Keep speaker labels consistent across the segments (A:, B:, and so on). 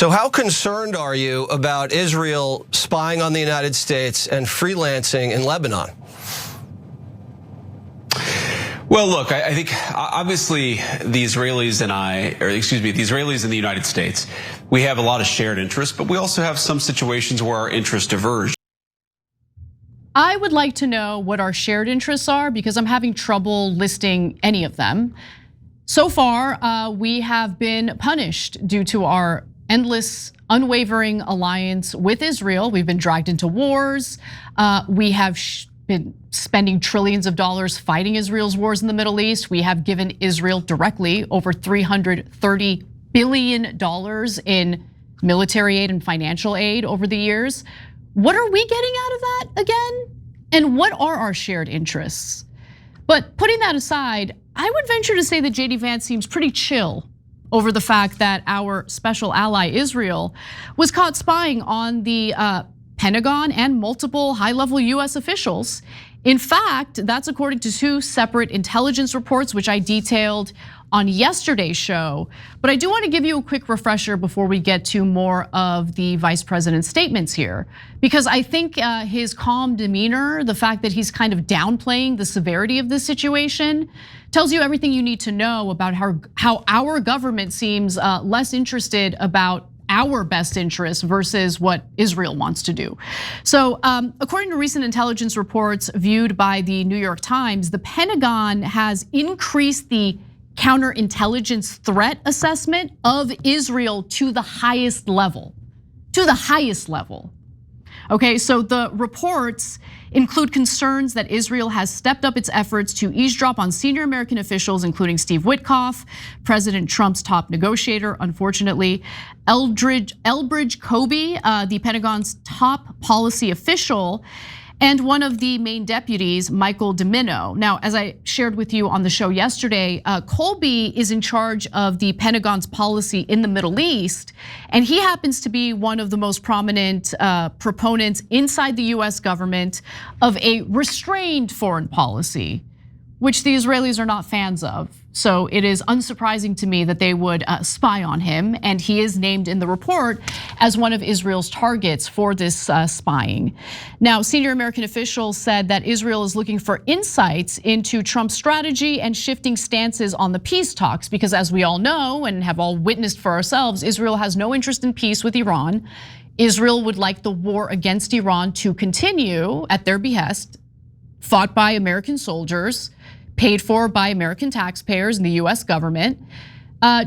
A: So how concerned are you about Israel spying on the United States and freelancing in Lebanon?
B: Well, look, I think obviously the Israelis and the Israelis and the United States, we have a lot of shared interests, but we also have some situations where our interests diverge.
C: I would like to know what our shared interests are because I'm having trouble listing any of them. So far, we have been punished due to our endless, unwavering alliance with Israel. We've been dragged into wars. We have been spending trillions of dollars fighting Israel's wars in the Middle East. We have given Israel directly over $330 billion in military aid and financial aid over the years. What are we getting out of that again? And what are our shared interests? But putting that aside, I would venture to say that JD Vance seems pretty chill over the fact that our special ally Israel was caught spying on the Pentagon and multiple high-level US officials. In fact, that's according to two separate intelligence reports, which I detailed on yesterday's show. But I do want to give you a quick refresher before we get to more of the vice president's statements here, because I think his calm demeanor, the fact that he's kind of downplaying the severity of this situation, tells you everything you need to know about how our government seems less interested about our best interests versus what Israel wants to do. So according to recent intelligence reports viewed by the New York Times, the Pentagon has increased the counterintelligence threat assessment of Israel to the highest level, Okay, so the reports include concerns that Israel has stepped up its efforts to eavesdrop on senior American officials, including Steve Witkoff, President Trump's top negotiator, unfortunately, Elbridge Colby, the Pentagon's top policy official, and one of the main deputies, Michael Domino. Now, as I shared with you on the show yesterday, Colby is in charge of the Pentagon's policy in the Middle East, and he happens to be one of the most prominent proponents inside the US government of a restrained foreign policy, which the Israelis are not fans of. So it is unsurprising to me that they would spy on him, and he is named in the report as one of Israel's targets for this spying. Now, senior American officials said that Israel is looking for insights into Trump's strategy and shifting stances on the peace talks, because as we all know and have all witnessed for ourselves, Israel has no interest in peace with Iran. Israel would like the war against Iran to continue at their behest, fought by American soldiers, paid for by American taxpayers and the US government.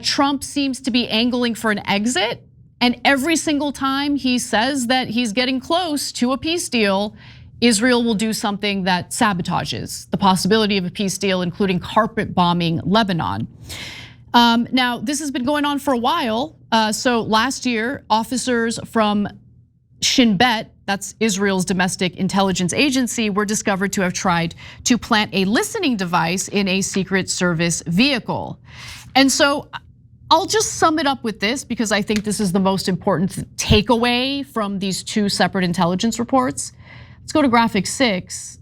C: Trump seems to be angling for an exit, and every single time he says that he's getting close to a peace deal, Israel will do something that sabotages the possibility of a peace deal, including carpet bombing Lebanon. Now, this has been going on for a while. So last year, officers from Shin Bet, that's Israel's domestic intelligence agency, were discovered to have tried to plant a listening device in a Secret Service vehicle. And so I'll just sum it up with this because I think this is the most important takeaway from these two separate intelligence reports. Let's go to graphic 6.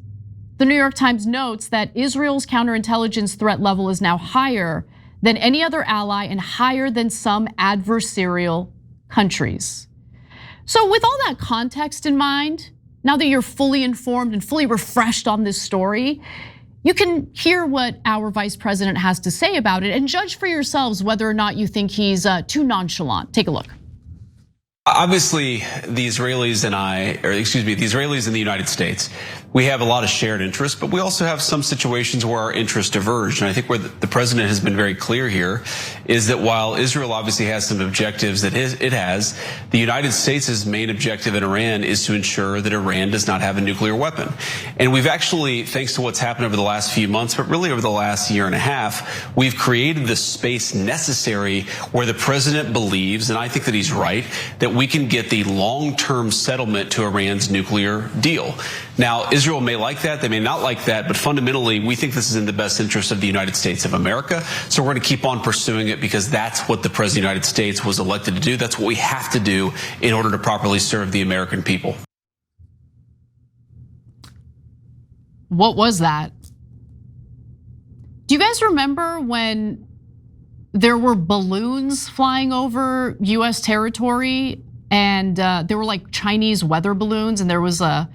C: The New York Times notes that Israel's counterintelligence threat level is now higher than any other ally and higher than some adversarial countries. So with all that context in mind, now that you're fully informed and fully refreshed on this story, you can hear what our vice president has to say about it and judge for yourselves whether or not you think he's too nonchalant. Take a look.
B: Obviously, the Israelis and the United States, we have a lot of shared interests, but we also have some situations where our interests diverge. And I think where the president has been very clear here is that while Israel obviously has some objectives that it has, the United States' main objective in Iran is to ensure that Iran does not have a nuclear weapon. And we've actually, thanks to what's happened over the last few months, but really over the last year and a half, we've created the space necessary where the president believes, and I think that he's right, that we can get the long-term settlement to Iran's nuclear deal. Now, Israel may like that, they may not like that, but fundamentally, we think this is in the best interest of the United States of America. So we're going to keep on pursuing it because that's what the President of the United States was elected to do. That's what we have to do in order to properly serve the American people.
C: What was that? Do you guys remember when there were balloons flying over US territory, and there were like Chinese weather balloons, and there was a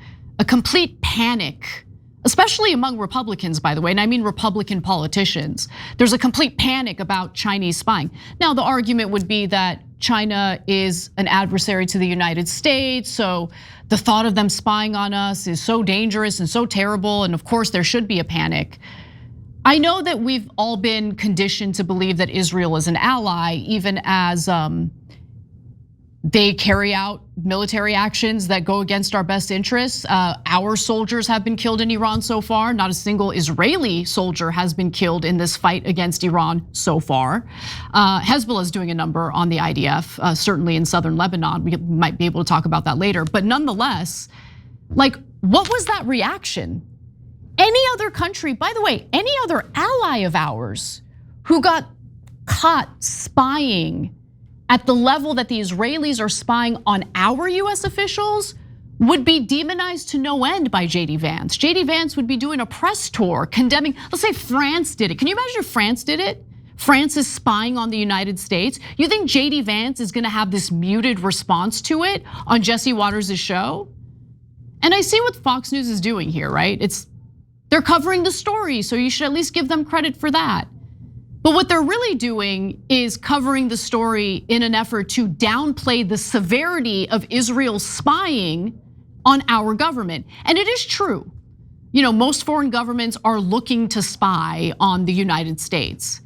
C: complete panic, especially among Republicans, by the way, and I mean Republican politicians. There's a complete panic about Chinese spying. Now, the argument would be that China is an adversary to the United States, so the thought of them spying on us is so dangerous and so terrible, and of course there should be a panic. I know that we've all been conditioned to believe that Israel is an ally, even as they carry out military actions that go against our best interests. Our soldiers have been killed in Iran so far. Not a single Israeli soldier has been killed in this fight against Iran so far. Hezbollah is doing a number on the IDF, certainly in southern Lebanon. We might be able to talk about that later. But nonetheless, like, what was that reaction? Any other country, by the way, any other ally of ours who got caught spying at the level that the Israelis are spying on our US officials would be demonized to no end by JD Vance. JD Vance would be doing a press tour condemning, let's say France did it. Can you imagine if France did it? France is spying on the United States. You think JD Vance is gonna have this muted response to it on Jesse Waters' show? And I see what Fox News is doing here, right? They're covering the story, so you should at least give them credit for that. But what they're really doing is covering the story in an effort to downplay the severity of Israel's spying on our government. And it is true, most foreign governments are looking to spy on the United States.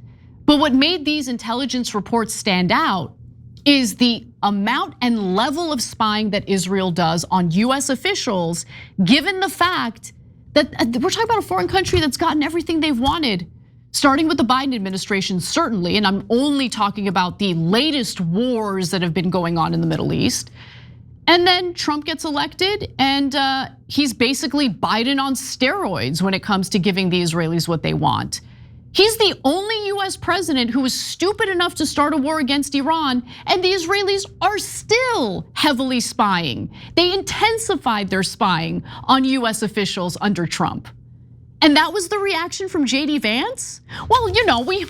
C: But what made these intelligence reports stand out is the amount and level of spying that Israel does on US officials, given the fact that we're talking about a foreign country that's gotten everything they've wanted. Starting with the Biden administration, certainly, and I'm only talking about the latest wars that have been going on in the Middle East. And then Trump gets elected, and he's basically Biden on steroids when it comes to giving the Israelis what they want. He's the only US president who was stupid enough to start a war against Iran, and the Israelis are still heavily spying. They intensified their spying on US officials under Trump. And that was the reaction from JD Vance? Well, we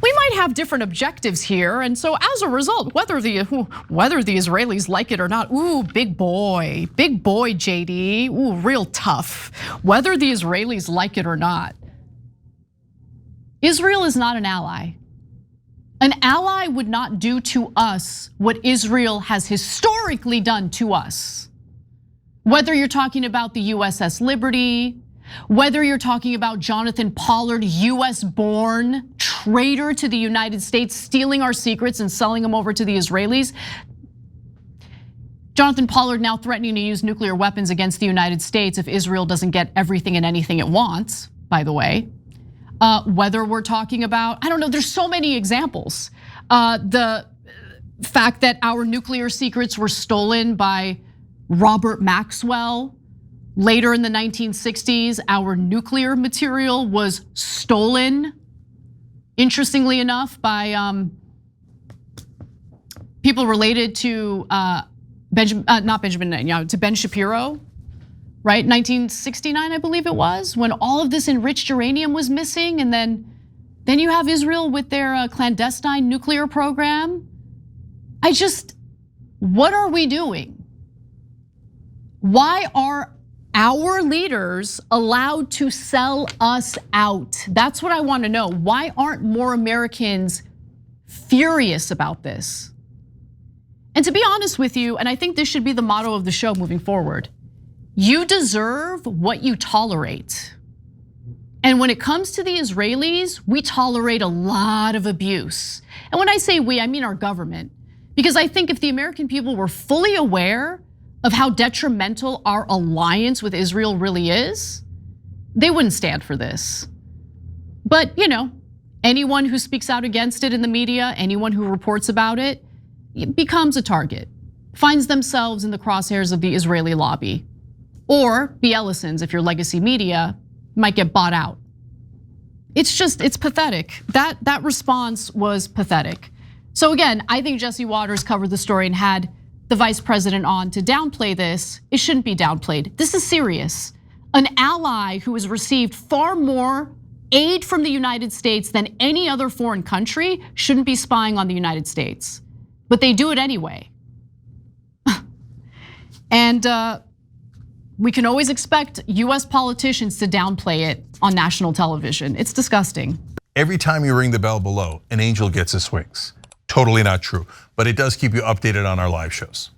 C: might have different objectives here, and so as a result, whether the Israelis like it or not, ooh, big boy JD, ooh, real tough. Whether the Israelis like it or not. Israel is not an ally. An ally would not do to us what Israel has historically done to us. Whether you're talking about the USS Liberty, whether you're talking about Jonathan Pollard, US-born traitor to the United States, stealing our secrets and selling them over to the Israelis. Jonathan Pollard now threatening to use nuclear weapons against the United States if Israel doesn't get everything and anything it wants, by the way. Whether we're talking about, I don't know, there's so many examples. The fact that our nuclear secrets were stolen by Robert Maxwell. Later in the 1960s, our nuclear material was stolen, interestingly enough, by people related to not Benjamin Netanyahu, to Ben Shapiro, right? 1969, I believe it was, when all of this enriched uranium was missing, and then you have Israel with their clandestine nuclear program. What are we doing? Why are our leaders allowed to sell us out? That's what I want to know. Why aren't more Americans furious about this? And to be honest with you, and I think this should be the motto of the show moving forward, you deserve what you tolerate. And when it comes to the Israelis, we tolerate a lot of abuse. And when I say we, I mean our government. Because I think if the American people were fully aware of how detrimental our alliance with Israel really is, they wouldn't stand for this. But anyone who speaks out against it in the media, anyone who reports about it, becomes a target, finds themselves in the crosshairs of the Israeli lobby. Or Bielisons, if you're legacy media, might get bought out. It's pathetic. That response was pathetic. So again, I think Jesse Waters covered the story and had the vice president on to downplay this. It shouldn't be downplayed. This is serious. An ally who has received far more aid from the United States than any other foreign country shouldn't be spying on the United States. But they do it anyway. And we can always expect US politicians to downplay it on national television. It's disgusting.
D: Every time you ring the bell below, an angel gets his wings. Totally not true, but it does keep you updated on our live shows.